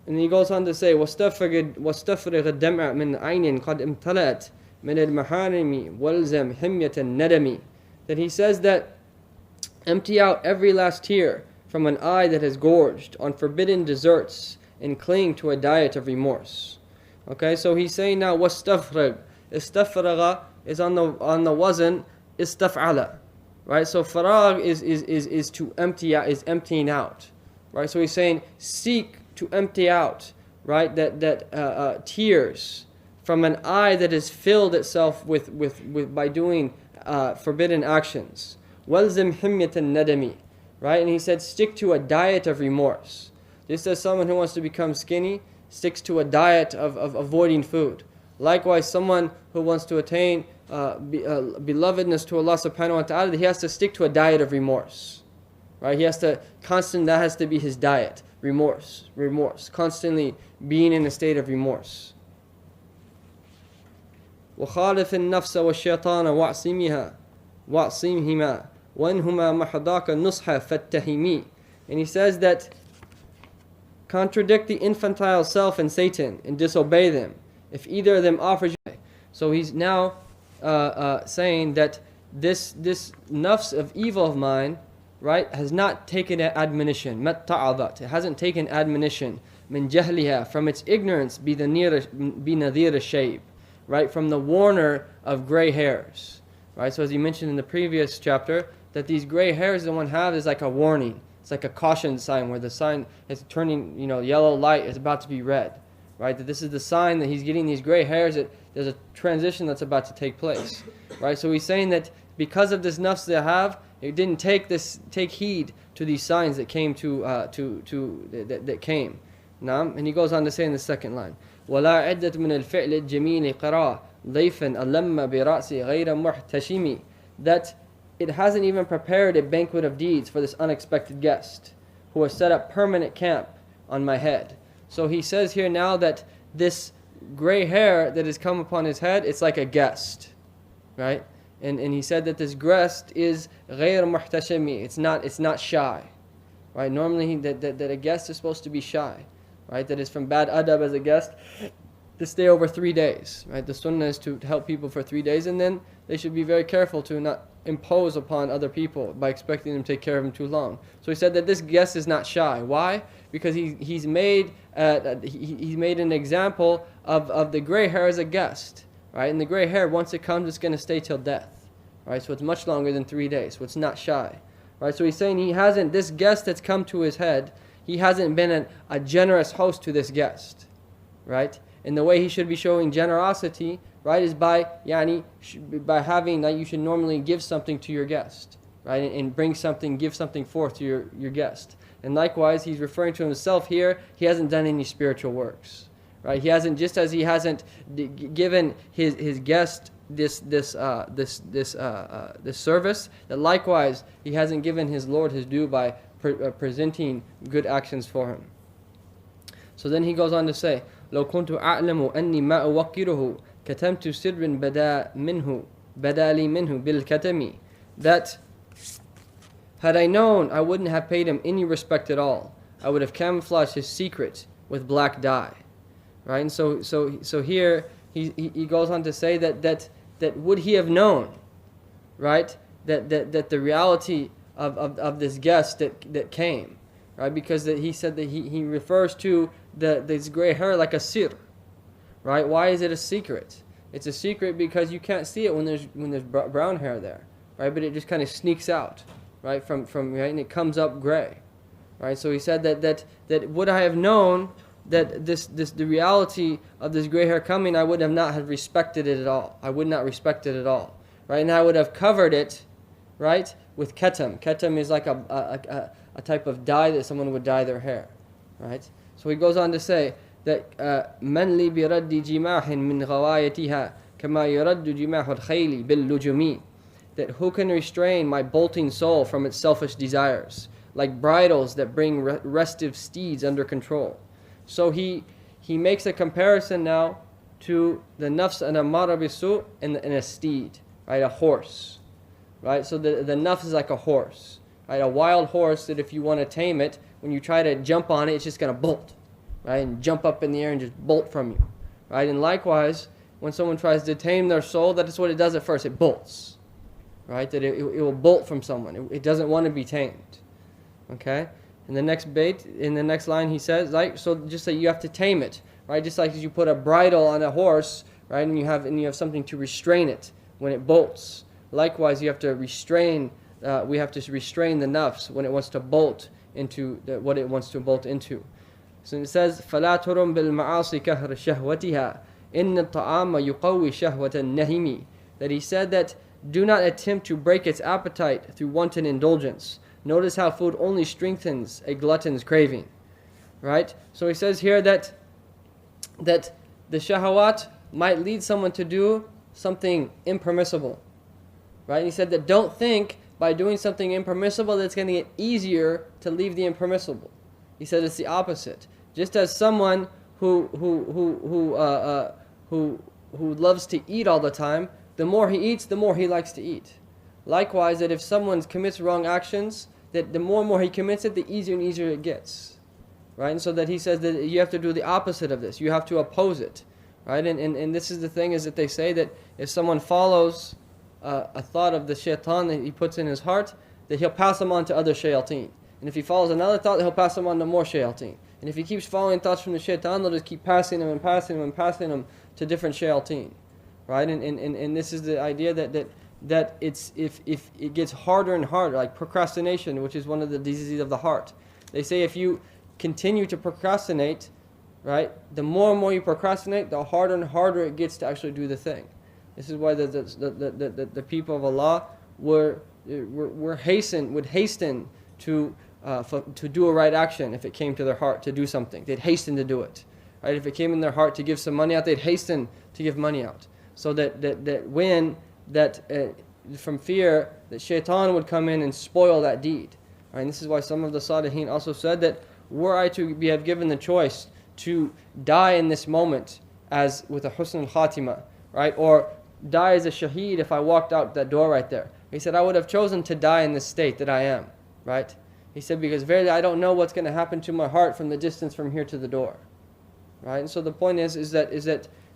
And he goes on to say, وَاسْتَفْرِغَ الدَّمْعَ مِنْ عَيْنٍ قَدْ امْتَلَأَتْ مِنَ الْمَحَارِمِ وَالْزَمْ حِمْيَةَ النَّدَمِ. That he says that empty out every last tear from an eye that has gorged on forbidden desserts and cling to a diet of remorse. Okay, so he's saying now, وَاسْتَفْرِغ. Istafraga is on the wazn istaf'ala. Right? So farag is to empty out, is emptying out. Right? So he's saying seek to empty out, right, that tears from an eye that has filled itself with by doing forbidden actions. Walzim himyatan nadami. Right? And he said stick to a diet of remorse. Just as someone who wants to become skinny sticks to a diet of avoiding food. Likewise, someone who wants to attain belovedness to Allah subhanahu wa ta'ala, he has to stick to a diet of remorse. Right? He has to that has to be his diet. Remorse. Constantly being in a state of remorse. وَخَالِفِ النَّفْسَ وَالشَّيْطَانَ وَعْصِمْهِمَا وَإِنْهُمَا مَحْضَاكَ النُّصْحَ فَاتَّهِمِي. And he says that contradict the infantile self and Satan and disobey them, if either of them offers you. So he's now saying that this nafs of evil of mine, right, has not taken admonition. It hasn't taken admonition. Min jahliha, from its ignorance, be nadir ash-shayb, right, from the warner of gray hairs. Right, so as he mentioned in the previous chapter, that these gray hairs that one have is like a warning. It's like a caution sign where the sign is turning, yellow light is about to be red, right? That this is the sign that he's getting these gray hairs, that there's a transition that's about to take place, right? So he's saying that because of this nafs they have, it didn't take heed to these signs that came that came. Naam. And he goes on to say in the second line, وَلَا عِدَّةٌ مِنَ الْفِعْلِ الْجَمِيلِ قَرَى ضَيْفًا أَلَمَّ بِرَأْسِ غَيْرَ مُحْتَشِمِ, that it hasn't even prepared a banquet of deeds for this unexpected guest who has set up permanent camp on my head. So he says here now that this gray hair that has come upon his head, it's like a guest, right? And he said that this guest is غَيْرَ مُحْتَشِمِ, it's not shy, right? Normally that a guest is supposed to be shy, right? That is from bad adab as a guest to stay over 3 days, right? The sunnah is to help people for 3 days, and then they should be very careful to not impose upon other people by expecting them to take care of them too long. So he said that this guest is not shy. Why? Because he's made an example of the gray hair as a guest, right? And the gray hair, once it comes, it's going to stay till death, right? So it's much longer than 3 days. So it's not shy, right? So he's saying this guest that's come to his head, he hasn't been a generous host to this guest, right? And the way he should be showing generosity, right, is by having that you should normally give something to your guest, right, and give something forth to your guest. And likewise, he's referring to himself here. He hasn't done any spiritual works, right? He hasn't, just as he hasn't given his guest this service, that likewise he hasn't given his Lord his due by presenting good actions for him. So then he goes on to say, لو كنت أعلم أني ما أوقره كتمت سر بدا لي منه بالكتم, that had I known, I wouldn't have paid him any respect at all. I would have camouflaged his secret with black dye, right? And so here he goes on to say that would he have known, right? That the reality of this guest that came, right? Because he said that he refers to this gray hair like a sir, right? Why is it a secret? It's a secret because you can't see it when there's brown hair there, right? But it just kind of sneaks out, right? From right, and it comes up gray, right? So he said that would I have known that the reality of this gray hair coming, I would not have respected it at all. I would not respect it at all, right? And I would have covered it, right, with ketam. Ketam is like a type of dye that someone would dye their hair, right? So he goes on to say that من لي برد جماح من غوايتها كما يرد جماح الخيل باللجوم, that who can restrain my bolting soul from its selfish desires, like bridles that bring restive steeds under control. So he makes a comparison now to the nafs and amara bisu and a steed, right, a horse, right? So the nafs is like a horse, right, a wild horse that if you want to tame it, when you try to jump on it, it's just going to bolt, right, and jump up in the air and just bolt from you, right? And likewise, when someone tries to tame their soul, that's what it does at first. It bolts, right? That it will bolt from someone. It doesn't want to be tamed, okay? In the next line, he says, like, so just that you have to tame it, right? Just like as you put a bridle on a horse, right, and you have something to restrain it when it bolts. Likewise, you have to restrain. We have to restrain the nafs when it wants to bolt into what it wants to bolt into. So it says, فَلَا تُرُمْ بِالْمَعَاصِ كَهْرَ شَهْوَتِهَا إِنَّ الطَّعَامَ يُقَوِّي شَهْوَةَ النَّهِمِ, that he said that do not attempt to break its appetite through wanton indulgence. Notice how food only strengthens a glutton's craving, right? So he says here that the shahawat might lead someone to do something impermissible, right? And he said that don't think by doing something impermissible that it's going to get easier to leave the impermissible. He said it's the opposite. Just as someone who loves to eat all the time, the more he eats, the more he likes to eat. Likewise, that if someone commits wrong actions, that the more and more he commits it, the easier and easier it gets, right? And so that he says that you have to do the opposite of this. You have to oppose it, right? And this is the thing, is that they say that if someone follows a thought of the shaitan that he puts in his heart, that he'll pass them on to other shayateen. And if he follows another thought, he'll pass them on to more shayateen. And if he keeps following thoughts from the shaitan, they'll just keep passing them and passing them and passing them to different shayateen, right? And this is the idea that that if it gets harder and harder, like procrastination, which is one of the diseases of the heart. They say if you continue to procrastinate, right, the more and more you procrastinate, the harder and harder it gets to actually do the thing. This is why the people of Allah would hasten to do a right action if it came to their heart to do something. They'd hasten to do it. Right? If it came in their heart to give some money out, they'd hasten to give money out. So from fear that shaitan would come in and spoil that deed. Right? And this is why some of the Salihin also said that were I to have given the choice to die in this moment as with a husn al-khatima, right, or die as a shaheed if I walked out that door right there. He said, I would have chosen to die in this state that I am, right? He said, because verily I don't know what's going to happen to my heart from the distance from here to the door, right? And so the point is that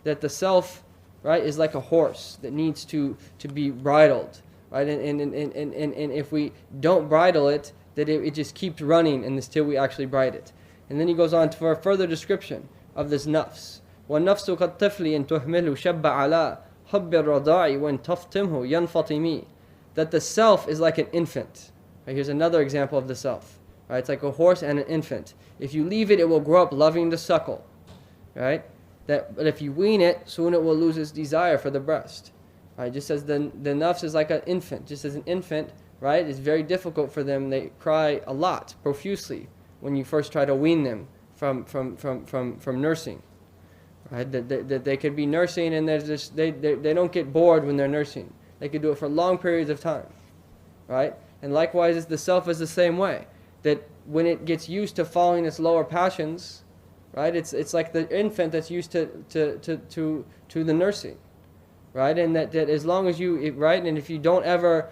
the self, right, is like a horse that needs to be bridled, right? And if we don't bridle it, that it just keeps running until we actually bridle it. And then he goes on for a further description of this nafs. وَالنَّفْسُ كَالطِّفْلِ إِن تُهْمِلْهُ شَبَّ عَلَىٰ حُبِّ الرَّضَاعِ وَإِن تَفْتِمْهُ يَنْفَطِمِ. That the self is like an infant. Right, here's another example of the self. Right, it's like a horse and an infant. If you leave it, it will grow up loving to suckle. Right? But if you wean it, soon it will lose its desire for the breast. Right? Just as the nafs is like an infant. Just as an infant, right, it's very difficult for them. They cry a lot, profusely, when you first try to wean them from nursing. Right? That they could be nursing and they don't get bored when they're nursing. They could do it for long periods of time. Right? And likewise, the self is the same way. That when it gets used to following its lower passions, right, it's like the infant that's used to the nursing. Right? And that as long as right, and if you don't ever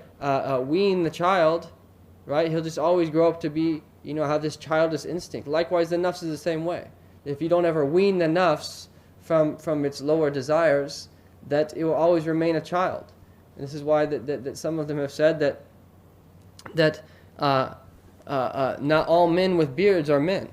wean the child, right, he'll just always grow up to be, have this childish instinct. Likewise, the nafs is the same way. If you don't ever wean the nafs from its lower desires, that it will always remain a child. And this is why that some of them have said that not all men with beards are men,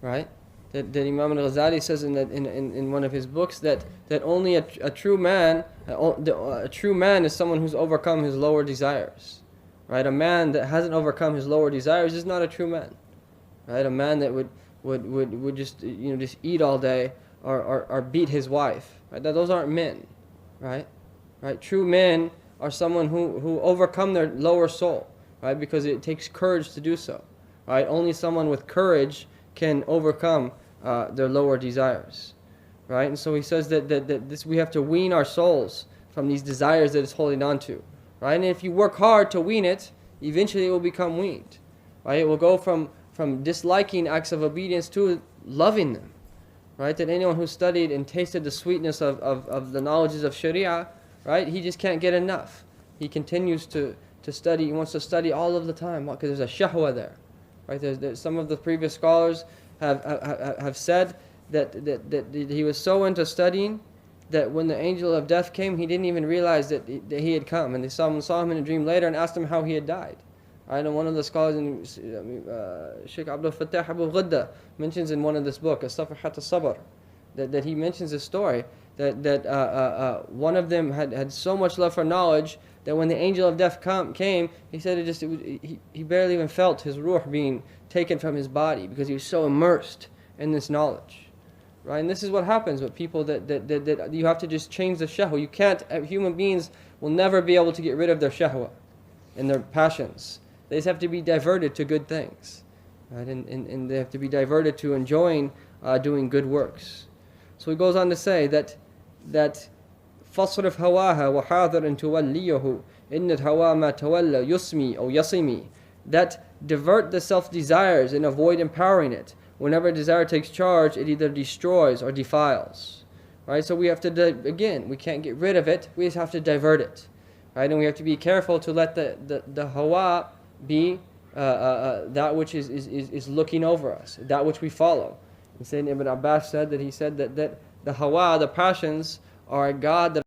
right? That Imam al-Ghazali says in one of his books that only a true man is someone who's overcome his lower desires, right? A man that hasn't overcome his lower desires is not a true man, right? A man that would just just eat all day or beat his wife, right? Those aren't men, right? Right? True men are someone who overcome their lower soul, right? Because it takes courage to do so, right? Only someone with courage can overcome their lower desires, right? And so he says that this we have to wean our souls from these desires that it's holding on to, right? And if you work hard to wean it, eventually it will become weaned, right? It will go from disliking acts of obedience to loving them, right? That anyone who studied and tasted the sweetness of the knowledges of Sharia, right, he just can't get enough. He continues to study. He wants to study all of the time because there's a shahwa there, right? There's some of the previous scholars have said that he was so into studying that when the angel of death came, he didn't even realize that he had come, and they saw him in a dream later and asked him how he had died. Right? And one of the scholars, Sheikh Abdul Fattah Abu Ghudda, mentions in one of this book, As-Safahat As-Sabr, that he mentions a story that one of them had so much love for knowledge that when the angel of death came, he said he barely even felt his ruh being taken from his body because he was so immersed in this knowledge, right? And this is what happens with people that you have to just change the shahwa. You can't. Human beings will never be able to get rid of their shahwa and their passions. They just have to be diverted to good things, right? And they have to be diverted to enjoying doing good works. So he goes on to say that فَصْرِفْ هَوَاهَا وَحَاذِرٍ تُوَلِّيَهُ إِنَّ الْهَوَا مَا تَوَلَّى يُسْمِي أو يَصِمِي. That divert the self-desires and avoid empowering it. Whenever desire takes charge, it either destroys or defiles. Right? So we have to, again, we can't get rid of it, we just have to divert it. Right? And we have to be careful to let the hawa be that which is looking over us, that which we follow. And Sayyidina Ibn Abbas said that the hawa, the passions, are a god that